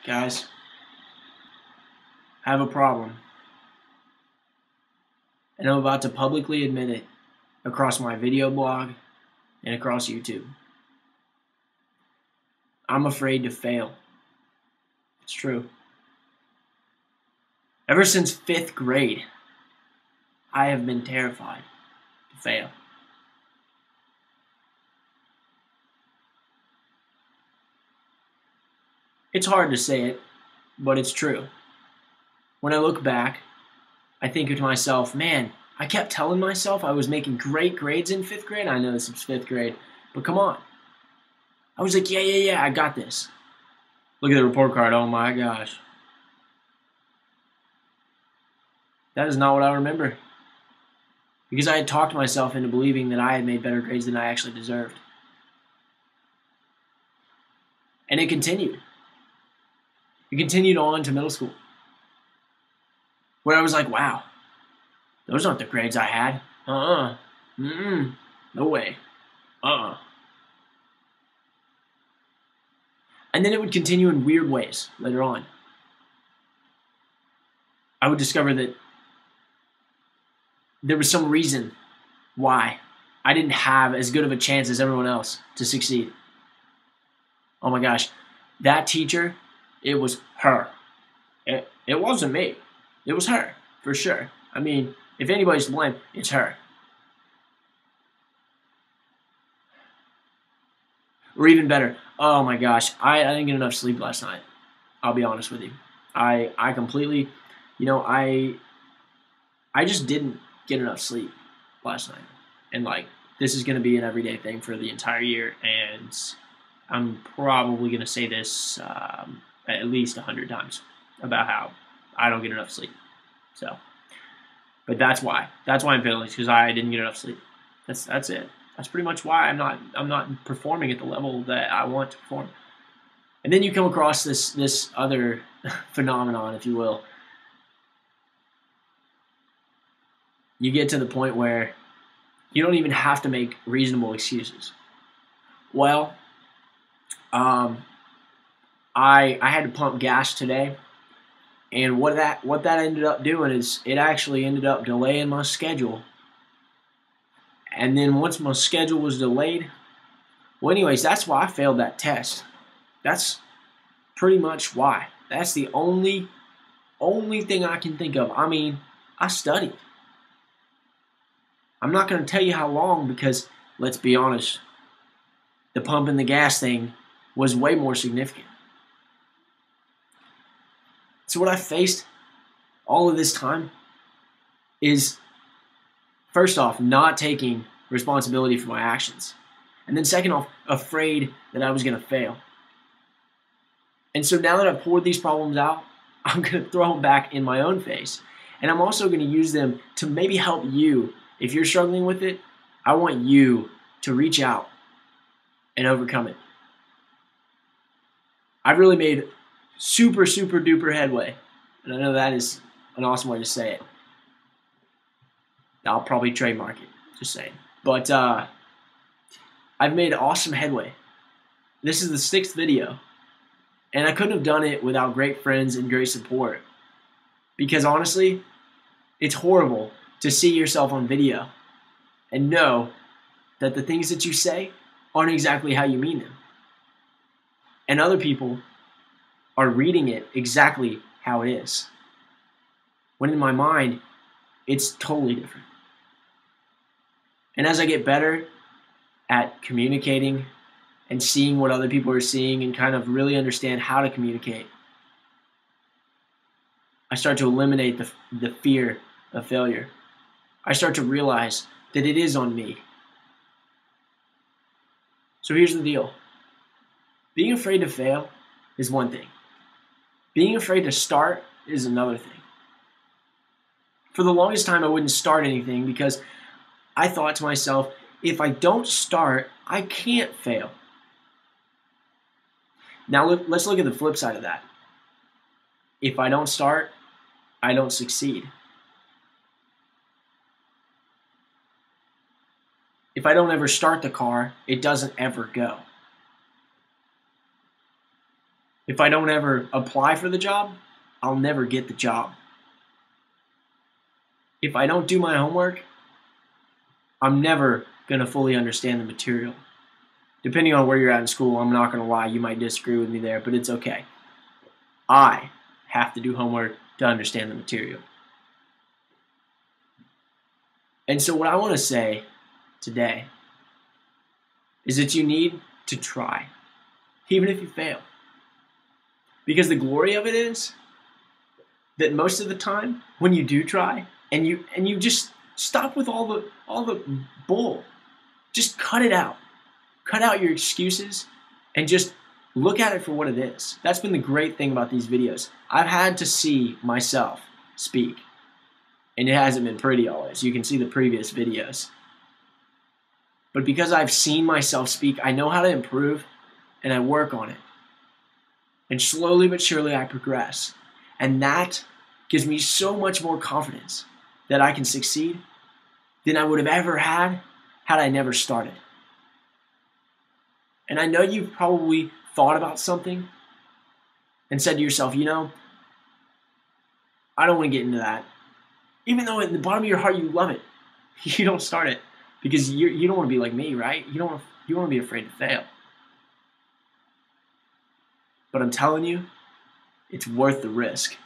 Guys, I have a problem, and I'm about to publicly admit it across my video blog and across YouTube. I'm afraid to fail. It's true. Ever since 5th grade, I have been terrified to fail. It's hard to say it, but it's true. When I look back, I think to myself, man, I kept telling myself I was making great grades in 5th grade. I know this is 5th grade, but come on. I was like, yeah, I got this. Look at the report card. Oh my gosh. That is not what I remember. Because I had talked myself into believing that I had made better grades than I actually deserved. And it continued. It continued on to middle school, where I was like, wow, those aren't the grades I had. No way. And then it would continue in weird ways later on. I would discover that there was some reason why I didn't have as good of a chance as everyone else to succeed. Oh my gosh, that teacher, it was her. It wasn't me. It was her, for sure. I mean, if anybody's to blame, it's her. Or even better, oh my gosh, I didn't get enough sleep last night. I'll be honest with you. I completely, I just didn't get enough sleep last night. And this is going to be an everyday thing for the entire year. And I'm probably going to say this at least 100 times about how I don't get enough sleep. So, but that's why. That's why I'm failing, because I didn't get enough sleep. That's it. That's pretty much why I'm not performing at the level that I want to perform. And then you come across this other phenomenon, if you will. You get to the point where you don't even have to make reasonable excuses. Well, I had to pump gas today, and what that ended up doing is it actually ended up delaying my schedule. And then once my schedule was delayed, well, anyways, that's why I failed that test. That's pretty much why. That's the only thing I can think of. I mean, I studied. I'm not going to tell you how long because, let's be honest, the pump and the gas thing was way more significant. So what I faced all of this time is, first off, not taking responsibility for my actions. And then second off, afraid that I was going to fail. And so now that I've poured these problems out, I'm going to throw them back in my own face. And I'm also going to use them to maybe help you. If you're struggling with it, I want you to reach out and overcome it. I've really made super duper headway. And I know that is an awesome way to say it. I'll probably trademark it, just saying. But I've made awesome headway. This is the 6th video. And I couldn't have done it without great friends and great support. Because honestly, it's horrible to see yourself on video and know that the things that you say aren't exactly how you mean them. And other people are reading it exactly how it is. When in my mind, it's totally different. And as I get better at communicating and seeing what other people are seeing and kind of really understand how to communicate, I start to eliminate the fear of failure. I start to realize that it is on me. So here's the deal. Being afraid to fail is one thing. Being afraid to start is another thing. For the longest time, I wouldn't start anything because I thought to myself, if I don't start, I can't fail. Now let's look at the flip side of that. If I don't start, I don't succeed. If I don't ever start the car, it doesn't ever go. If I don't ever apply for the job, I'll never get the job. If I don't do my homework, I'm never going to fully understand the material. Depending on where you're at in school, I'm not going to lie, you might disagree with me there, but it's okay. I have to do homework to understand the material. And so what I want to say today is that you need to try, even if you fail. Because the glory of it is that most of the time when you do try and you just stop with all the bull, just cut it out. Cut out your excuses and just look at it for what it is. That's been the great thing about these videos. I've had to see myself speak, and it hasn't been pretty always. You can see the previous videos. But because I've seen myself speak, I know how to improve, and I work on it. And slowly but surely I progress. And that gives me so much more confidence that I can succeed than I would have ever had I never started. And I know you've probably thought about something and said to yourself, you know, I don't want to get into that. Even though in the bottom of your heart you love it, you don't start it because you don't want to be like me, right? You want to be afraid to fail. But I'm telling you, it's worth the risk.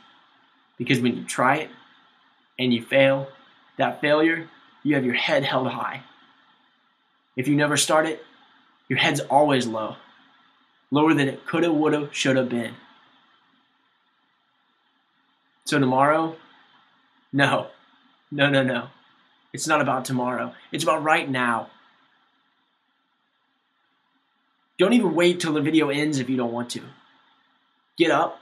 Because when you try it and you fail, that failure, you have your head held high. If you never start it, your head's always low. Lower than it coulda, woulda, shoulda been. So tomorrow, no. It's not about tomorrow. It's about right now. Don't even wait till the video ends if you don't want to. Get up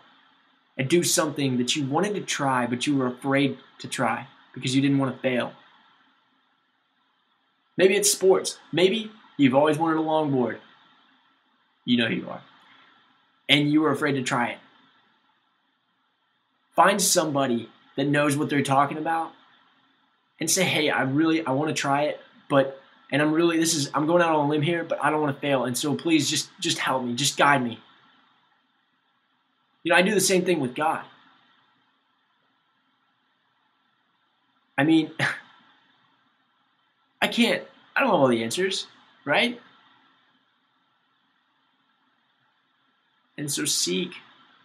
and do something that you wanted to try, but you were afraid to try because you didn't want to fail. Maybe it's sports. Maybe you've always wanted a longboard. You know who you are. And you were afraid to try it. Find somebody that knows what they're talking about and say, hey, I want to try it, but I'm going out on a limb here, but I don't want to fail. And so please just help me, just guide me. You know, I do the same thing with God. I mean, I don't have all the answers, right? And so seek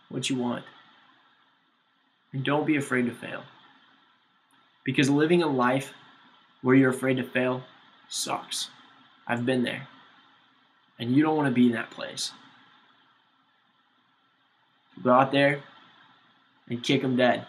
what you want. And don't be afraid to fail. Because living a life where you're afraid to fail sucks. I've been there. And you don't want to be in that place. Go out there and kick them dead.